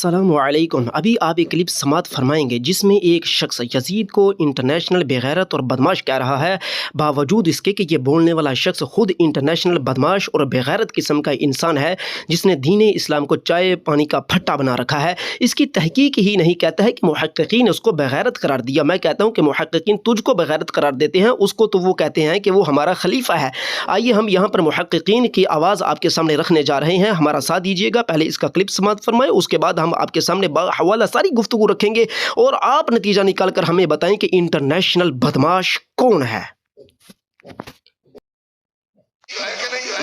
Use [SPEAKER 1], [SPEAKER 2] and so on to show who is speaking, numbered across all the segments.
[SPEAKER 1] अस्सलामु अलैकुम। अभी आप एक क्लिप समात फरमाएंगे जिसमें एक शख्स यजीद को इंटरनेशनल बेगैरत और बदमाश कह रहा है, बावजूद इसके कि ये बोलने वाला शख्स खुद इंटरनेशनल बदमाश और बेगैरत किस्म का इंसान है जिसने दीन इस्लाम को चाय पानी का फट्टा बना रखा है। इसकी तहकीक ही नहीं, कहता है कि मुहक्किकीन उसको बेगैरत करार दिया। मैं कहता हूँ कि मुहक्किकीन तुझको बेगैरत करार देते हैं, उसको तो वो कहते हैं कि वो हमारा खलीफा है। आइए हम यहाँ पर मुहक्किकीन की आवाज़ आपके सामने रखने जा रहे हैं, हमारा साथ दीजिएगा। पहले इसका क्लिप समात फरमाएं, उसके बाद हम आपके सामने हवाला सारी गुफ्तगू रखेंगे और आप नतीजा निकाल कर हमें बताएं कि इंटरनेशनल बदमाश कौन है।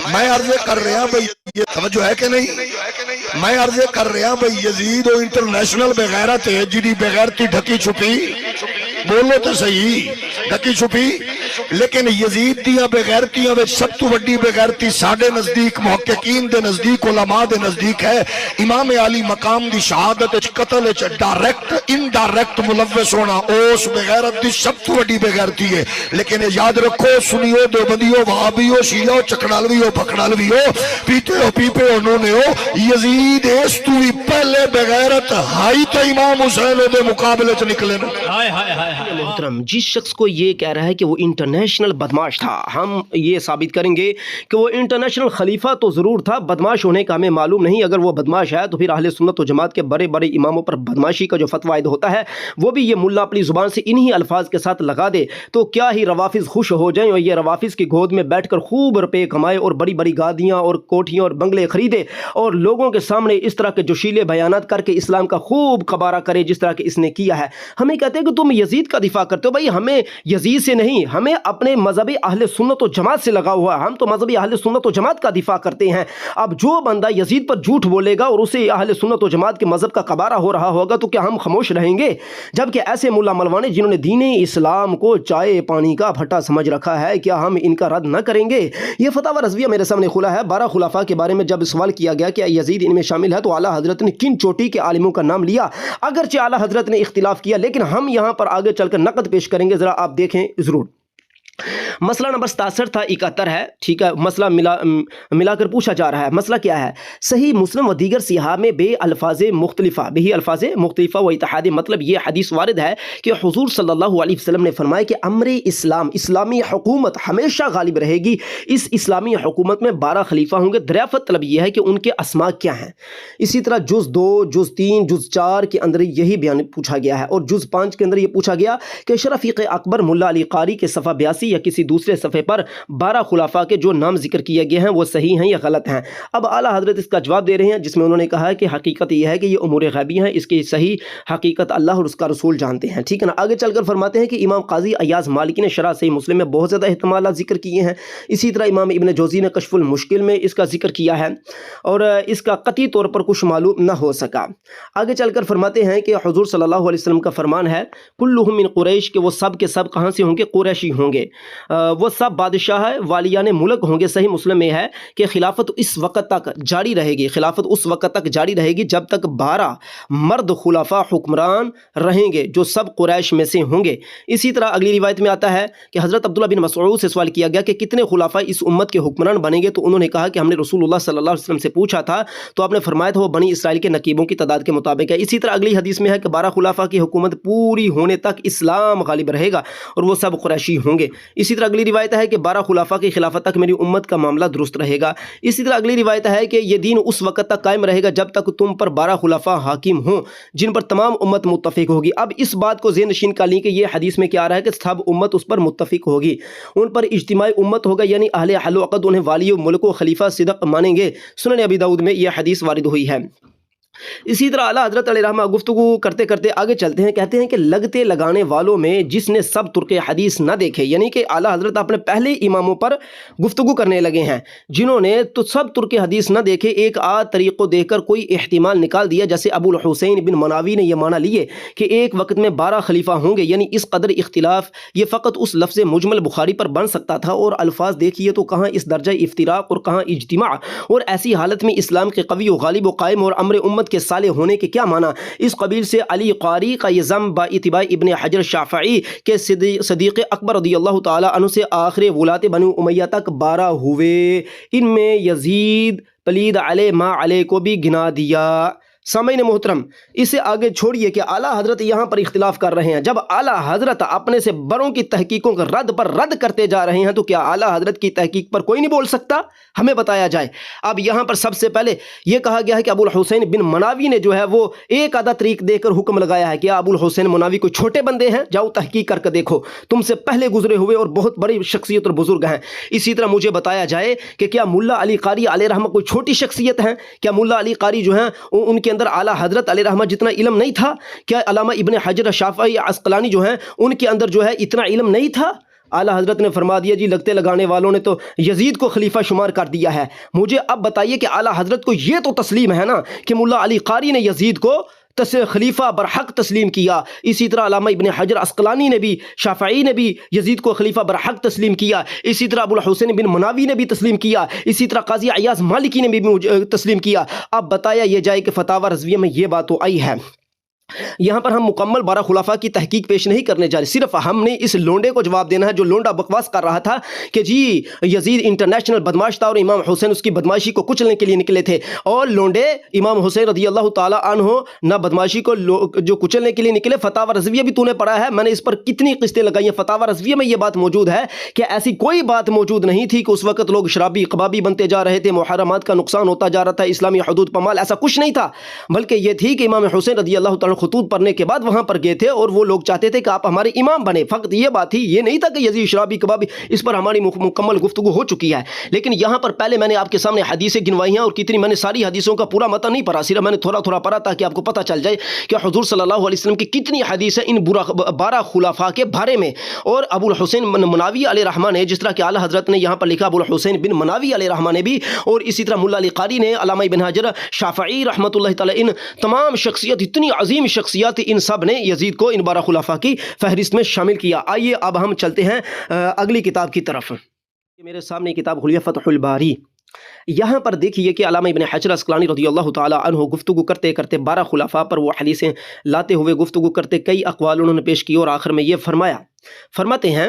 [SPEAKER 2] मैं अर्ज कर रहा भाई, ये समझो है कि नहीं? मैं अर्ज कर रहा भाई, यजीद और इंटरनेशनल बेगैरत है, जिदी बेगैरती ढकी छुपी, बोलो तो सही, ढकी छुपी। लेकिन यजीद दियां बेगैरतियां विच सब तो वड्डी बेगैरती साडे नजदीक मुहक्किकीन दे नजदीक उलमा दे नजदीक है इमाम अली मकाम दी शहादत विच कत्ल विच डायरेक्ट इनडायरेक्ट मुलव्वस होना, उस बेगैरत दी सब तो वड्डी बेगैरती है। लेकिन याद रखो, सुनियो, देवबंदियो, वहाबियो, शियो, चकड़ालवियो, फकड़ालवियो, पीते हो पीपे उन्होंने हो, यजीद इस तू भी पहले बेगैरत हाई तो इमाम हुसैन दे मुकाबले च निकले ना।
[SPEAKER 1] मोहतरम, जिस शख्स को ये कह रहा है कि वो इंटरनेशनल बदमाश था, हम ये साबित करेंगे कि वो इंटरनेशनल खलीफा तो ज़रूर था, बदमाश होने का हमें मालूम नहीं। अगर वो बदमाश है तो फिर अहले सुन्नत व जमात के बड़े बड़े इमामों पर बदमाशी का जो फतवा आयद होता है वो भी ये मुल्ला अपनी ज़ुबान से इन्हीं अल्फाज के साथ लगा दे तो क्या ही रवाफिज़ खुश हो जाएं और ये रवाफिज़ की गोद में बैठ कर खूब रुपये कमाए और बड़ी बड़ी गादियाँ और कोठियाँ और बंगले खरीदे और लोगों के सामने इस तरह के जोशीले बयानात करके इस्लाम का खूब कबारा करे जिस तरह के इसने किया है। हमें कहते हैं कि तुम यजीद का दिफा करते हो। भाई, हमें यजीद से नहीं, हमें अपने मजहबी अहले सुन्नत व जमात से लगा हुआ है। हम तो मजहबी अहले सुन्नत व जमात का दिफा करते हैं। अब जो बंदा यजीद पर झूठ बोलेगा और उसे अहले सुन्नत व जमात के मजहब का कबारा हो रहा होगा तो क्या हम खामोश रहेंगे? जबकि ऐसे मुल्ला मलवाने जिन्होंने दीन इस्लाम को चाय पानी का भट्टा समझ रखा है, क्या हम इनका रद्द न करेंगे? ये फतवा रज़विया मेरे सामने खुला है। 12 खुलाफा के बारे में जब सवाल किया गया कि यजीद इनमें शामिल है तो आला हजरत ने किन चोटी के आलिमों का नाम लिया। अगरचे आला हजरत ने इख्तिलाफ किया, लेकिन हम यहाँ पर आगे चलकर नकद पेश करेंगे, जरा आप देखें जरूर। मसला नंबर 67 था, 71 है, ठीक है। मसला मिलाकर पूछा जा रहा है। मसला क्या है? सही मुस्लिम व दीगर सिहा में बे अल्फाज़े मुख्तलिफ़ा व इत्तेहाद, मतलब ये हदीस वारिद है कि हुज़ूर सल्लल्लाहु अलैहि वसल्लम ने फरमाया कि अम्र इस्लाम, इस्लामी हुकूमत हमेशा गालिब रहेगी। इस इस्लामी हुकूमत में 12 खलीफा होंगे। दरियाफ़त तलब यह है कि उनके अस्मा क्या हैं। इसी तरह जुज़ 2, जुज़ 3, जुज़ 4 के अंदर यही बयान पूछा गया है और जुज़ 5 के अंदर यह पूछा गया कि शरफ़ीक़ अकबर मुल्ला अली कारी के सफ़ा 82 या किसी दूसरे सफ़े पर 12 खुलाफा के जो नाम जिक्र किए गए हैं वो सही हैं या गलत हैं। अब आला हजरत इसका जवाब दे रहे हैं जिसमें उन्होंने कहा है कि हकीकत यह है कि ये उमूर गैबी हैं, इसकी सही हकीकत अल्लाह और उसका रसूल जानते हैं, ठीक है ना। आगे चलकर फरमाते हैं कि इमाम काजी अयाज मालिकी ने शरह सही मुस्लिम में बहुत ज़्यादा एहतमालात जिक्र किए हैं। इसी तरह इमाम इब्न जौज़ी ने कश्फुल मुश्किल में इसका जिक्र किया है और इसका कतई तौर पर कुछ मालूम न हो सका। आगे चलकर फरमाते हैं कि हुज़ूर सल्लल्लाहु अलैहि वसल्लम का फरमान है, कुल्लुहुम मिन कुरैश, के वो सब के सब कहाँ से होंगे? कुरैशी होंगे। वो सब बादशाह वालियान मुल्क होंगे। सही मुस्लिम में है कि खिलाफत इस वक्त तक जारी रहेगी, खिलाफत उस वक्त तक जारी रहेगी जब तक 12 मर्द खुलाफा हुक्मरान रहेंगे जो सब कुरैश में से होंगे। इसी तरह अगली रिवायत में आता है कि हज़रत अब्दुल्ला बिन मसऊद से सवाल किया गया कि कितने खुलाफा इस उम्मत के हुक्मरान बनेंगे, तो उन्होंने कहा कि हमने रसूलुल्लाह सल्लल्लाहु अलैहि वसल्लम से पूछा था तो आपने फरमाया था वो बनी इसराइल के नकीबों की तादाद के मुताबिक है। इसी तरह अगली हदीस में है कि 12 खुलाफा की हुकूमत पूरी होने तक इस्लाम गालिब रहेगा और वो सब कुरैशी होंगे। इसी तरह अगली रिवायत है कि 12 खुलाफा की खिलाफत तक मेरी उम्मत का मामला दुरुस्त रहेगा। इसी तरह अगली रिवायत है कि ये दीन उस वक्त तक कायम रहेगा जब तक तुम पर 12 खुलाफा हाकिम हों जिन पर तमाम उम्मत मुत्तफिक होगी। अब इस बात को ज़हन नशीन कर ली कि ये हदीस में क्या आ रहा है कि सब उम्मत उस पर मुत्तफिक होगी, उन पर इज्तिमाई उम्मत होगा, यानी अहले हल व अक़द उन्हें वाली मुल्क व खलीफा सिदक मानेंगे। सुनन अबी दाऊद में यह हदीस वारिद हुई है। इसी तरह आला हज़रत अलैहिर्रहमा गुफ्तगू करते करते आगे चलते हैं। कहते हैं कि लगते लगाने वालों में जिसने सब तुर्के हदीस न देखे, यानी कि आला हज़रत अपने पहले इमामों पर गुफ्तगू करने लगे हैं जिन्होंने तो सब तुर्के हदीस न देखे, एक आध तरीक़ को देखकर कोई एहतिमाल निकाल दिया। जैसे अबुल हुसैन बिन मनावी ने यह माना लिए कि एक वक्त में 12 खलीफा होंगे, यानी इस कदर इख्तिलाफ ये फ़कत उस लफ्ज़ मुजमल बुखारी पर बन सकता था और अल्फाज देखिए तो कहाँ इस दर्जा इफ्तिराक और कहाँ इज्तिमा। और ऐसी हालत में इस्लाम के कवी व गालिब व कायम और अमर उम्मत के साले होने के क्या माना? इस कबील से अली क़ारी का ये ज़म बाइतिबा इब्न हजर शाफ़ई के सदीक़ अकबर रज़ियल्लाहु ताला अन्हु से आखिर वुलात बनु उमैया तक 12 हुए। इनमें यजीद पलीद अले मा अले को भी गिना दिया। सामईन मोहतरम, इसे आगे छोड़िए कि आला हजरत यहाँ पर इख्तिलाफ कर रहे हैं। जब आला हजरत अपने से बड़ों की तहकीकों को रद्द पर रद्द करते जा रहे हैं तो क्या आला हजरत की तहकीक पर कोई नहीं बोल सकता? हमें बताया जाए। अब यहाँ पर सबसे पहले यह कहा गया है कि अबुल हुसैन बिन मनावी ने जो है वो एक आधा तरीक देकर हुक्म लगाया है कि अबुल हुसैन मनावी कोई छोटे बंदे हैं, जाओ तहकीक करके देखो, तुमसे पहले गुजरे हुए और बहुत बड़ी शख्सियत और बुजुर्ग हैं। इसी तरह मुझे बताया जाए कि क्या मुल्ला अली कारी अलैहिर्रहमा कोई छोटी शख्सियत हैं? क्या मुल्ला अली कारी जो हैं उनके अंदर आला हजरत अलैहिर्रहमा जितना इल्म नहीं था? क्या अल्लामा इब्न हजर शाफ़ई अस्क़लानी जो हैं उनके अंदर जो है इतना इल्म नहीं था? आला हजरत ने फरमा दिया जी लगते लगाने वालों ने तो यजीद को खलीफा शुमार कर दिया है। मुझे अब बताइए कि आला हजरत को ये तो तस्लीम है ना कि मुल्ला अली कारी ने यजीद को खलीफा बरहक तस्लीम किया। इसी तरह अल्लामा इब्न हजर अस्क़लानी ने भी, शाफ़ई ने भी यजीद को खलीफा बरहक तस्लीम किया। इसी तरह अबुल हुसैन बिन मनावी ने भी तस्लीम किया। इसी तरह काजी अयाज़ मालिकी ने भी तस्लीम किया। अब बताया ये जाए कि फतावा रज़विया में ये बात तो आई है। यहाँ पर हम मुकम्मल 12 खुलाफा की तहकीक पेश नहीं करने जा रहे, सिर्फ हमने इस लोंडे को जवाब देना है जो लोंडा बकवास कर रहा था कि जी यजीद इंटरनेशनल बदमाश था और इमाम हुसैन उसकी बदमाशी को कुचलने के लिए निकले थे। और लोंडे इमाम हुसैन रज़ी अल्लाह ताला अन्हो ना बदमाशी को जो कुचलने के लिए निकले। फतावा रज़विया भी तूने पढ़ा है, मैंने इस पर कितनी किस्तें लगाई हैं। फतावा रज़विया में ये बात मौजूद है कि ऐसी कोई बात मौजूद नहीं थी कि उस वक्त लोग शराबी कबाबी बनते जा रहे थे, मुहर्रमात का नुकसान होता जा रहा था, इस्लामी हदूद पमाल, ऐसा कुछ नहीं था। बल्कि ये थी कि इमाम हुसैन रज़ी अल्लाह ताला खुतूत पढ़ने के बाद वहां पर गए थे और वो लोग चाहते थे कि आप हमारे इमाम बने। फकत ये बात थी, ये नहीं था कि यजीद शराबी कबाबी। इस पर हमारी मुकम्मल गुफ्तगू हो चुकी है। लेकिन यहां पर पहले मैंने आपके सामने हदीसें गिनवाई हैं और कितनी, मैंने सारी हदीसों का पूरा मतन नहीं पढ़ा, सिर्फ मैंने थोड़ा थोड़ा पढ़ा ताकि आपको पता चल जाए कि हुजूर सल्लल्लाहु अलैहि वसल्लम की कितनी हदीस है इन 12 खुलाफा के बारे में। और अबुल हुसैन मनावी अलैहिर्रहमा ने, जिस तरह कि आला हजरत ने यहाँ पर लिखा अबुल हुसैन बिन मनावी अलैहिर्रहमा ने भी, और इसी तरह मुल्ला अली कारी ने, अल्लामा इब्न हजर शाफ़ई रहमतुल्लाहि तआला, इन तमाम शख्सियत, इतनी अजीम शख्सियत, इन सब ने यजीद को इन 12 खुलाफा की फहरिस्त में शामिल किया। आइए अब हम चलते हैं अगली किताब की तरफ। मेरे सामने किताब हुलिया फतहुल बारी। यहाँ पर देखिए कि अल्लामा इब्न हजर अस्क़लानी रज़ियल्लाहु ताला अन्हु गुफ्तगू करते करते 12 खुलाफा पर वो हदीसें लाते हुए गुफ्तगू करते कई अक़वाल उन्होंने पेश किए और आखिर में ये फरमाते हैं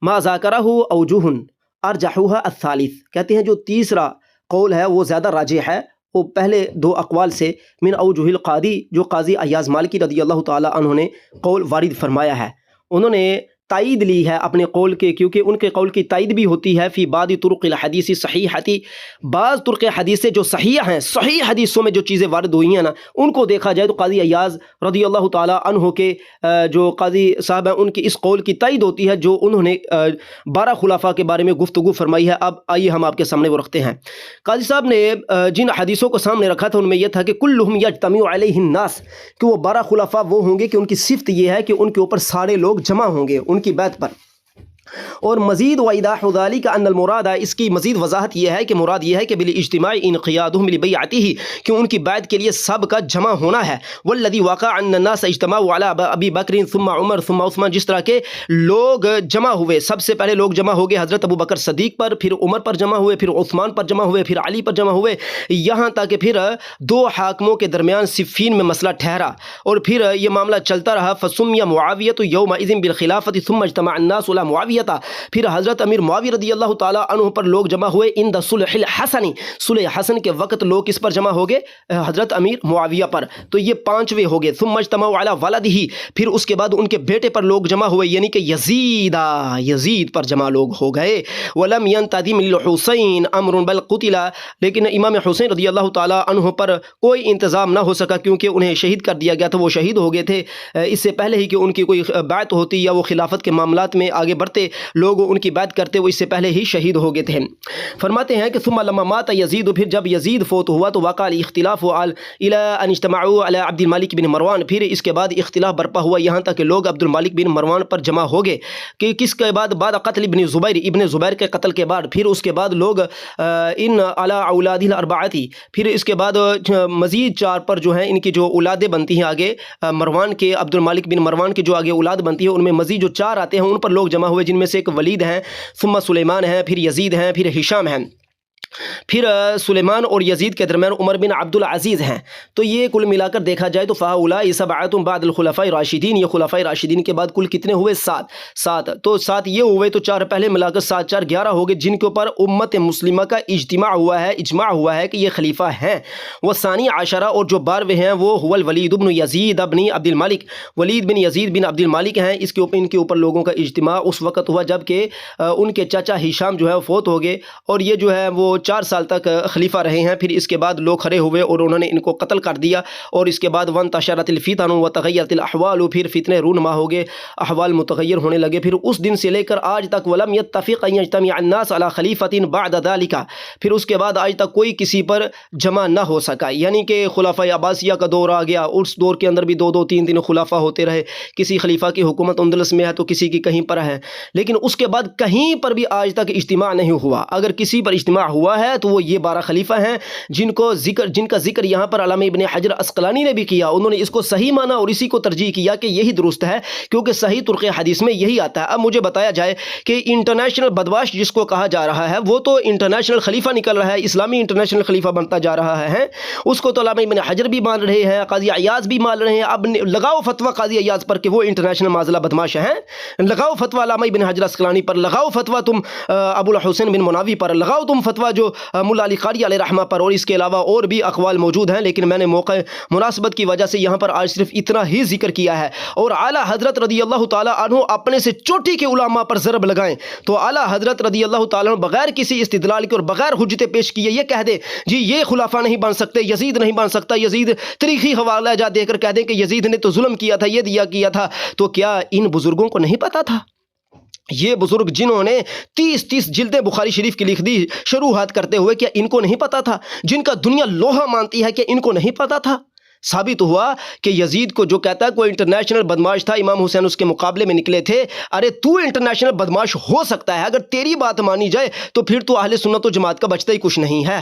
[SPEAKER 1] मा ज़ाकरहु औजुहुन अर्जहुहा अत्थालिस, कहते हैं जो तीसरा कौल है वो ज़्यादा राजिह है वो पहले 2 अक़वाल से। मिन औजुहिल क़ादी, जो काजी अयाज़ मालिकी रज़ियल्लाहु ताला अन्हु ने कौल वारिद फरमाया है, उन्होंने तायीद ली है अपने कौल के, क्योंकि उनके कौल की तायीद भी होती है फ़ी बादी तुरुक़िल हदीसी सहीहती, बाज़ तुरुक़ हदीसें जो सही हैं, सही हदीसों में जो चीज़ें वारिद हुई हैं ना, उनको देखा जाए तो काज़ी अयाज़ रज़ियल्लाहु ताला अन्हु के जो काज़ी साहब हैं उनकी इस कौल की तायीद होती है जो उन्होंने 12 खुलाफा के बारे में गुफ्तगू फरमाई है। अब आइए हम आपके सामने वो रखते हैं। काज़ी साहब ने जिन हदीसों को सामने रखा था उनमें यह था कि कुल्लुहुम यज्तमिउ अलैहिन नास, कि वो 12 खुलाफा वो होंगे कि उनकी सिफ़त ये है कि उनके ऊपर सारे लोग जमा होंगे उनकी बैत पर। और मज़ीद वईदाहु ज़ालिका अन्नल मुरादा, इसकी मज़ीद वजाहत यह है कि मुराद यह है कि बिल इज्तिमाई इनक़ियादुहुम लिबैअतिही, कि उनकी बैत के लिए सब का जमा होना है। वल्लज़ी वक़अ अन्नन्नास इज्तमाउ अला अबी बकर सुम्मा उमर सुम्मा उस्मान, जिस तरह के लोग जमा हुए, सबसे पहले लोग जमा हो गए हज़रत अबू बकर सदीक़ पर, फिर उमर पर जमा हुए, फिर उस्मान पर जमा हुए, फिर अली पर जमा हुए, यहाँ तक कि फिर 2 हाकिमों के दरमियान सिफ़ीन में मसला ठहरा और फिर ये मामला चलता रहा। फसुम्मिया मुआवियतु यौमइज़िन बिल खिलाफति सुम्मा इज्तमा अन्नास अला मुआविया, फिर हज़रत अमीर मुआविया रज़ियल्लाहु ताला अन्हु पर लोग जमा हुए इंद सुलहिल हसनी, सुलह हसन के वक़्त लोग किस पर जमा हो गए? हज़रत अमीर मुआविया पर। तो ये 5वें हो गए। सुम्मा इज्तमाउ अला वलदिही, फिर उसके बाद उनके बेटे पर लोग जमा हुए, यानी कि यजीद पर जमा लोग हो गए। वलम यंतदिम लिल हुसैन अमरुन बल कुतिला, लेकिन इमाम हुसैन रज़ियल्लाहु ताला अन्हु पर कोई इंतज़ाम ना हो सका क्योंकि उन्हें शहीद कर दिया गया था, वो शहीद हो गए थे इससे पहले ही कि उनकी कोई बैत होती या वो खिलाफत के मामलात में आगे बढ़ते, लोग उनकी बात करते, वो इससे पहले ही शहीद हो गए थे। फरमाते हैं कि सुम्मा लम्मा माता यजीद, फिर जब यजीद फोत हुआ तो वक़अ इख्तिलाफ इला अन इज्तमाउ अला अब्दुल मालिक बिन मरवान, फिर इसके बाद इख्तिलाफ बरपा हुआ यहाँ तक कि लोग अब्दुल मालिक बिन मरवान पर जमा हो गए कि किसके बाद क़त्ल इब्न ज़ुबैर के कत्ल के बाद, फिर उसके बाद लोग इन अला औलादिल अर्बाअती, फिर इसके बाद मज़ीद 4 पर जो हैं इनकी जो औलादें बनती हैं आगे मरवान के, अब्दुल मालिक बिन मरवान की जो आगे औलाद बनती है उनमें मज़ीद जो 4 आते हैं उन पर लोग जमा हुए, जिनमें से एक वलीद हैं, सुम्मा सुलेमान हैं, फिर यजीद हैं, फिर हिशाम हैं। پھر سلیمان اور یزید کے درمیان عمر بن عبدالعزیز ہیں. تو یہ کل ملا کر دیکھا جائے تو فَهَؤُلَاءِ سَبْعَةٌ بعد الخلفاء راشدین، یہ خلفاء راشدین کے بعد کل کتنے ہوئے؟ 7. تو 7 یہ ہوئے تو 4 پہلے ملا کر 7 4 11 ہو گئے، جن کے اوپر امت مسلمہ کا اجماع ہوا ہے کہ یہ خلیفہ ہیں. وہ ثانی عشرہ اور جو 12ویں ہیں وہ هو الولید بن یزید بن عبد الملک، ولید بن یزید بن عبد الملک ہیں. ان کے اوپر لوگوں کا اجتماع اس وقت ہوا جب کہ ان کے چچا ہشام جو ہے فوت ہو گئے، اور یہ جو ہے وہ 4 سال تک خلیفہ رہے ہیں. پھر اس کے بعد لوگ کھڑے ہوئے اور انہوں نے ان کو قتل کر دیا، اور اس کے بعد وانتشرت الفتن وتغیرت الاحوال، پھر فتنے رونما ہو گئے، احوال متغیر ہونے لگے. پھر اس دن سے لے کر آج تک ولم يتفق ان يجتمع الناس على خلیفۃ بعد ذلك، پھر اس کے بعد آج تک کوئی کسی پر جمع نہ ہو سکا. یعنی کہ خلفاء عباسیہ کا دور آ گیا، اس دور کے اندر بھی 2 3 3 خلفاء ہوتے رہے. کسی خلیفہ کی حکومت اندلس میں ہے تو کسی کی کہیں پر ہے، لیکن اس کے بعد کہیں پر بھی آج تک اجتماع نہیں ہوا. اگر کسی پر اجتماع ہوا ہے تو وہ یہ 12 خلیفہ ہیں جن کا ذکر یہاں پر علامہ ابن حجر عسقلانی نے بھی کیا. انہوں نے اس کو صحیح مانا اور اسی کو ترجیح کیا کہ یہی درست ہے، کیونکہ صحیح طرق حدیث میں یہی آتا ہے. اب مجھے بتایا جائے کہ انٹرنیشنل بدماش جس کو کہا جا رہا ہے وہ تو انٹرنیشنل خلیفہ نکل رہا ہے، اسلامی انٹرنیشنل خلیفہ بنتا جا رہا ہے. اس کو تو علامہ ابن حجر بھی مان رہے ہیں، قاضی عیاض بھی مان رہے ہیں. اب لگاؤ فتویٰ قاضی عیاض پر کہ وہ انٹرنیشنل معضلہ بدماش ہیں، لگاؤ فتویٰ علامہ ابن حجر عسقلانی پر، لگاؤ فتویٰ تم ابو الحسین بن مناوی پر، لگاؤ تم فتویٰ جو ملا علی قاری علیہ رحمہ پر، اور اس کے علاوہ اور بھی اقوال موجود ہیں. لیکن میں نے موقع مناسبت کی وجہ سے یہاں پر آج صرف اتنا ہی ذکر کیا ہے. اور اعلیٰ حضرت رضی اللہ تعالیٰ عنہ اپنے سے چوٹی کے علماء پر ضرب لگائیں تو اعلیٰ حضرت رضی اللہ تعالیٰ عنہ بغیر کسی استدلال کے اور بغیر حجت پیش کیے یہ کہہ دے جی یہ خلافہ نہیں بن سکتے، یزید نہیں بن سکتا، یزید تاریخی حوالہ جات دے کر کہہ دیں کہ یزید نے تو ظلم کیا تھا، یہ کیا تھا. تو کیا ان بزرگوں کو نہیں پتا تھا؟ یہ بزرگ جنہوں نے 30 جلدیں بخاری شریف کی لکھ دی شروحات کرتے ہوئے، کیا ان کو نہیں پتا تھا؟ جن کا دنیا لوہا مانتی ہے، کہ ان کو نہیں پتا تھا؟ ثابت ہوا کہ یزید کو جو کہتا ہے کوئی انٹرنیشنل بدماش تھا، امام حسین اس کے مقابلے میں نکلے تھے. ارے تو انٹرنیشنل بدماش ہو سکتا ہے، اگر تیری بات مانی جائے تو پھر تو اہل سنت و جماعت کا بچتا ہی کچھ نہیں ہے.